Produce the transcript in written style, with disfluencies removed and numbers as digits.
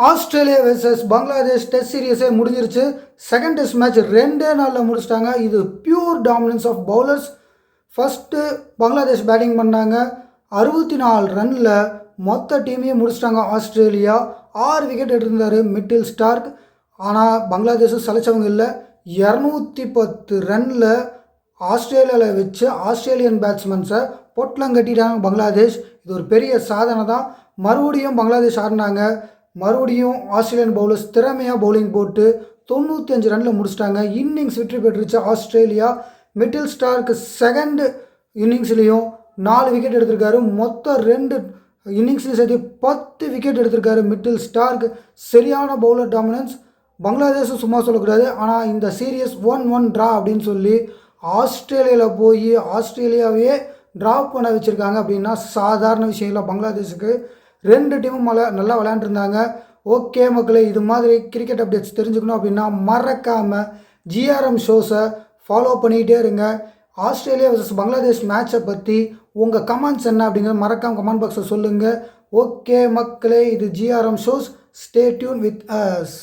Australia versus Bangladesh test சீரியஸே முடிஞ்சிருச்சு. Second test match 2 நாளில் முடிச்சிட்டாங்க. இது pure dominance of bowlers. First Bangladesh batting பண்ணாங்க. 64 ரனில் மொத்த டீமையும் முடிச்சிட்டாங்க. ஆஸ்திரேலியா 6 விக்கெட் எடுத்திருந்தார் மிட்டில் ஸ்டார்க். ஆனால் பங்களாதேஷும் சலைச்சவங்க இல்லை. 210 ரனில் ஆஸ்திரேலியாவில் வச்சு ஆஸ்திரேலியன் பேட்ஸ்மேன்ஸை பொட்டலம் கட்டிட்டாங்க பங்களாதேஷ். இது ஒரு பெரிய சாதனை தான். மறுபடியும் பங்களாதேஷ் ஆடினாங்க. மறுபடியும் ஆஸ்திரேலியன் பவுலர்ஸ் திறமையாக பவுலிங் போட்டு 95 ரனில் முடிச்சிட்டாங்க. இன்னிங்ஸ் வெற்றி பெற்றுச்சு ஆஸ்திரேலியா. மிட்டில் ஸ்டார்க் செகண்ட் இன்னிங்ஸ்லேயும் 4 விக்கெட் எடுத்திருக்காரு. மொத்தம் 2 இன்னிங்ஸ்லையும் சேர்த்து 10 விக்கெட் எடுத்திருக்காரு மிட்டில் ஸ்டார்க். சரியான பவுலர் டாமினன்ஸ். பங்களாதேஷும் சும்மா சொல்லக்கூடாது. ஆனால் இந்த சீரியஸ் 1-1 ட்ரா அப்படின்னு சொல்லி ஆஸ்திரேலியாவில் போய் ஆஸ்திரேலியாவே ட்ராப் பண்ண வச்சுருக்காங்க அப்படின்னா சாதாரண விஷயம் இல்லை பங்களாதேஷுக்கு. 2 டீமும் நல்லா விளையாண்டுருந்தாங்க. ஓகே மக்களே, இது மாதிரி கிரிக்கெட் அப்டேட்ஸ் தெரிஞ்சுக்கணும் அப்படின்னா மறக்காமல் ஜிஆர்எம் ஷோஸை ஃபாலோ பண்ணிக்கிட்டே இருங்க. ஆஸ்திரேலியா வர்சஸ் பங்களாதேஷ் மேட்சை பற்றி உங்கள் கமெண்ட்ஸ் என்ன அப்படிங்கிறத மறக்காமல் கமெண்ட் பாக்ஸில் சொல்லுங்கள். ஓகே மக்களே, இது GRM shows. Stay tune with us.